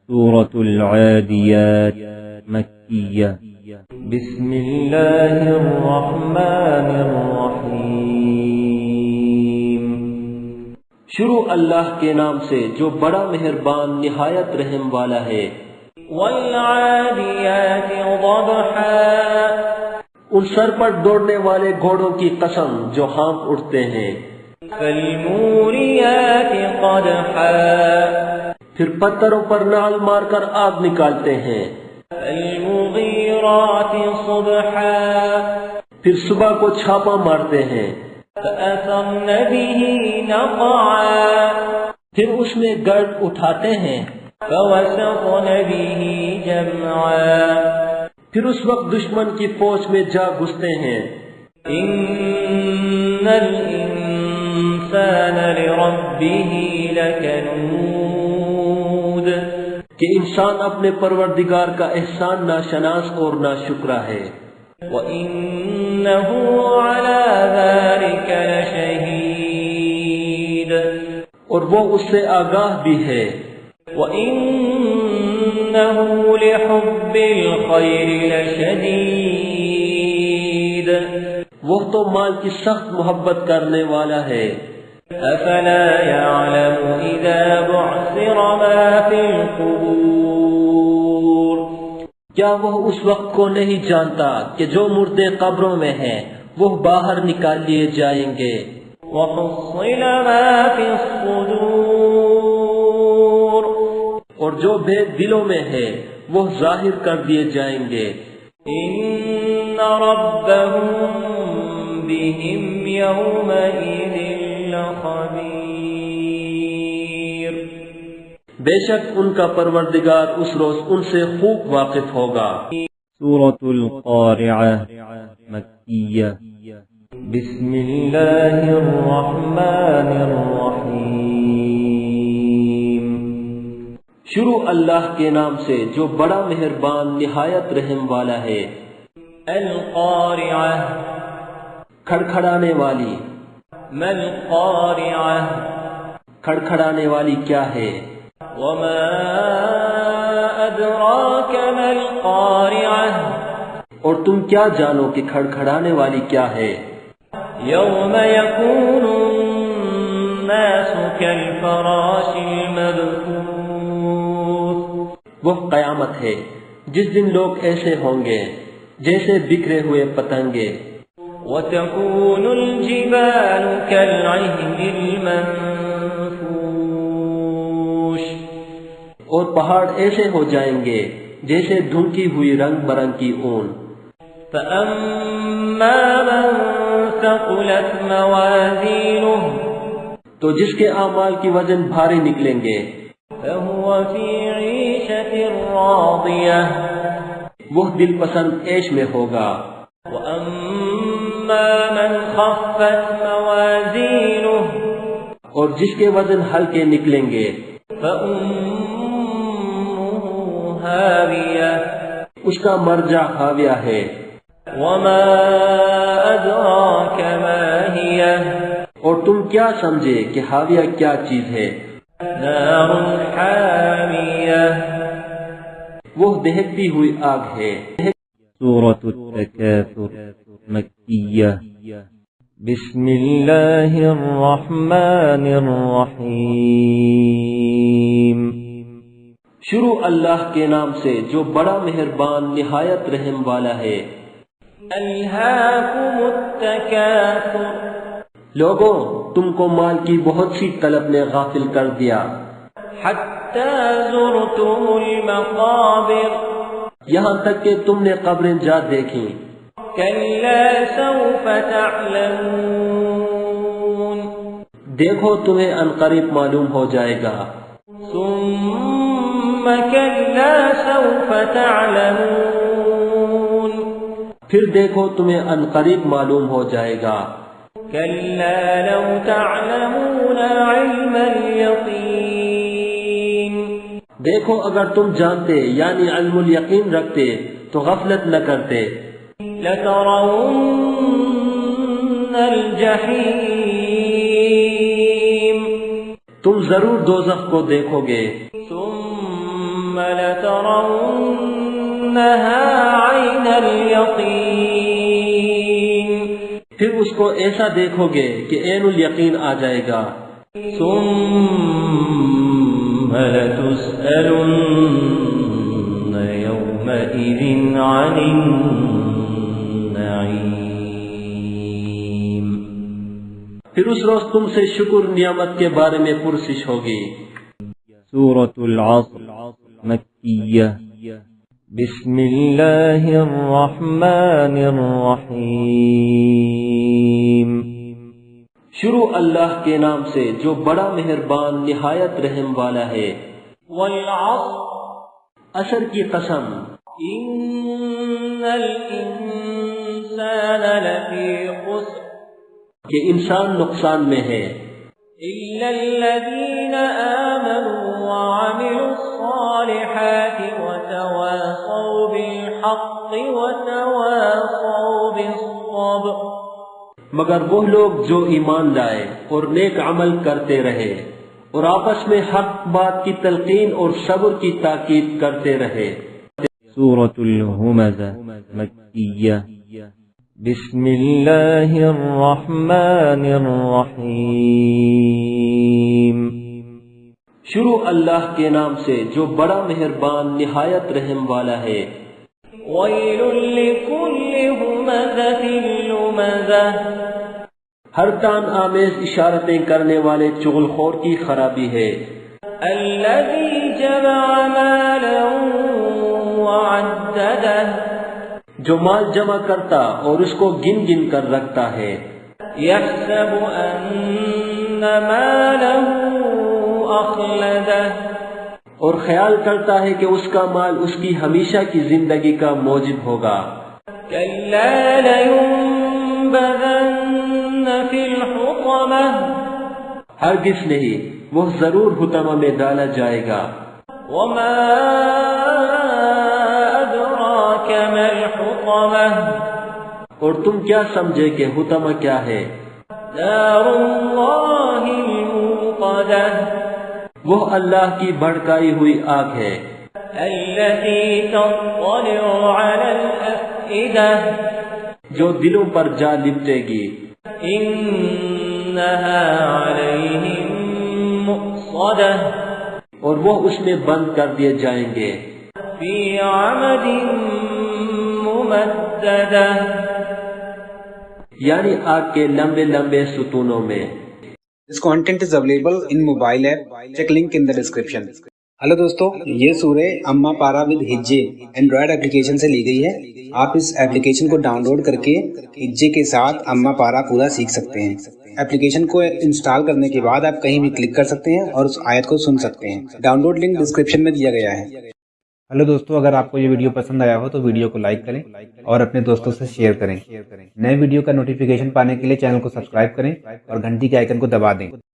سورة العاديات مكية بسم الله الرحمن الرحیم شروع اللہ کے نام سے جو بڑا مہربان نہایت رحم والا ہے۔ والعادیات ضبحا ان سر پر دوڑنے والے گھوڑوں کی قسم جو ہانپ اٹھتے ہیں۔ فالموریات قدحا پھر پتھروں پر نال مار کر آگ نکالتے ہیں۔ فالمغیرات صبحا پھر صبح کو چھاپا مارتے ہیں۔ فأثرن به نقعا پھر اس میں گرد اٹھاتے ہیں۔ فوسطن به جمعا پھر اس وقت دشمن کی فوج میں جا گھستے ہیں۔ ان الانسان لربه لکنود کہ انسان اپنے پروردگار کا احسان ناشناس اور ناشکرا ہے۔ وَإِنَّهُ عَلَى ذَلِكَ لَشَهِيدٌ اور وہ اس سے آگاہ بھی ہے۔ وَإِنَّهُ لِحُبِّ الْخَيْرِ لَشَدِيدٌ وہ تو مال کی سخت محبت کرنے والا ہے۔ أَفَلَا يَعْلَمُ إِذَا بُعْثِرَ مَا فِي الْقُبُورِ کیا وہ اس وقت کو نہیں جانتا کہ جو مردے قبروں میں ہیں وہ باہر نکال لیے جائیں گے۔ وَحُصِّلَ مَا فِي الصُّدُورِ اور جو بھید دلوں میں ہے وہ ظاہر کر دیے جائیں گے۔ إِنَّ رَبَّهُمْ بِهِمْ يَوْمَئِذٍ لَخَبِيرٌ بے شک ان کا پروردگار اس روز ان سے خوب واقف ہوگا۔ سورة القارعة مكية بسم اللہ الرحمن الرحیم شروع اللہ کے نام سے جو بڑا مہربان نہایت رحم والا ہے۔ القارعة کھڑکھڑانے والی۔ ما القارعة کھڑکھڑانے والی کیا ہے؟ وما أدراك ما القارعة اور تم کیا جانو کہ کھڑکھڑانے والی کیا ہے؟ يوم يكون الناس كالفراش المبثوث وہ قیامت ہے جس دن لوگ ایسے ہوں گے جیسے بکھرے ہوئے پتنگے۔ وتكون الجبال كالعهن المنفوش اور پہاڑ ایسے ہو جائیں گے جیسے دھنکی ہوئی رنگ برنگ کی اون۔ فأما من ثقلت موازينه تو جس کے اعمال کی وزن بھاری نکلیں گے فهو في عيشة راضية وہ دل پسند عیش میں ہوگا۔ وأما من خفت موازينه اور جس کے وزن ہلکے نکلیں گے فأمه هاوية اس کا مرجع حاویہ ہے۔ وما أدراك ما هي اور تم کیا سمجھے کہ حاویہ کیا چیز ہے؟ نار حامية وہ دہکتی ہوئی آگ ہے۔ سورة التكاثر مكية بسم اللہ الرحمن الرحیم شروع اللہ کے نام سے جو بڑا مہربان نہایت رحم والا ہے۔ الہاکم التکاثر لوگوں تم کو مال کی بہت سی طلب نے غافل کر دیا، حتی زرتم المقابر یہاں تک کہ تم نے قبریں جا دیکھیں۔ کلا سوف تعلمون دیکھو تمہیں عنقریب معلوم ہو جائے گا۔ ثم کلا سوف تعلمون پھر دیکھو تمہیں عنقریب معلوم ہو جائے گا۔ کلا لو تعلمون علم الیقین دیکھو اگر تم جانتے یعنی علم الیقین رکھتے تو غفلت نہ کرتے۔ لترون الجحیم تم ضرور دوزخ کو دیکھو گے۔ ثم لترونها عين اليقين پھر اس کو ایسا دیکھو گے کہ عین الیقین آ جائے گا. ثم لتسألن يومئذ عن النعيم پھر اس روز تم سے شکر نعمت کے بارے میں پرسش ہوگی. سورة العصر مكية. بسم الله الرحمن الرحيم شروع اللہ کے نام سے جو بڑا مہربان نہایت رحم والا ہے. والعصر عصر کی قسم. إن الإنسان لفي خسر کہ انسان نقصان میں ہے إلا الذين آمنوا وعملوا الصالحات وتواصوا بالحق وتواصوا بالصبر مگر وہ لوگ جو ایمان لائے اور نیک عمل کرتے رہے اور آپس میں حق بات کی تلقین اور صبر کی تاکید کرتے رہے. سورة الهمزة مكية. بسم الله الرحمن الرحيم شروع اللہ کے نام سے جو بڑا مہربان نہایت رحم والا ہے. ويل لكل همزة لمزة ہر تان آمیز اشارتیں کرنے والے چغل خور کی خرابی ہے. الذي جمع مالا وعدده جو مال جمع کرتا اور اس کو گن گن کر رکھتا ہے. يحسب أن ماله أخلده اور خیال کرتا ہے کہ اس کا مال اس کی ہمیشہ کی زندگی کا موجب ہوگا. كلا لينبذن في الحطمة ہرگز نہیں، وہ ضرور حطمہ میں ڈالا جائے گا. وما أدراك ما الحطمة اور تم کیا سمجھے کہ حطمہ کیا ہے؟ نار الله الموقدة وہ اللہ کی بھڑکائی ہوئی آگ ہے التي تطلع على الأفئدة جو دلوں پر جا لپٹے گی. إنها عليهم مؤصدة اور وہ اس میں بند کر دیے جائیں گے. في عمد ممددة یعنی آگ کے لمبے لمبے ستونوں میں. This content is available in mobile app. Check link in the description. Hello دوستو، یہ سورہ اما پارا ود ہجے اینڈرائڈ اپلیکیشن سے لی گئی ہے. آپ اس اپلیکیشن کو ڈاؤن لوڈ کر کے ہجے کے ساتھ اما پارا پورا سیکھ سکتے ہیں. اپلیکیشن کو انسٹال کرنے کے بعد آپ کہیں بھی کلک کر سکتے ہیں اور اس آیت کو سن سکتے ہیں. ڈاؤن لوڈ لنک ڈسکرپشن میں دیا گیا ہے. ہلو دوستو، اگر آپ کو یہ ویڈیو پسند آیا ہو تو ویڈیو کو لائک کریں اور اپنے دوستوں سے شیئر کریں. نئے ویڈیو کا نوٹیفیکیشن پانے کے لیے چینل کو سبسکرائب کریں اور گھنٹی کے آئیکن کو دبا دیں.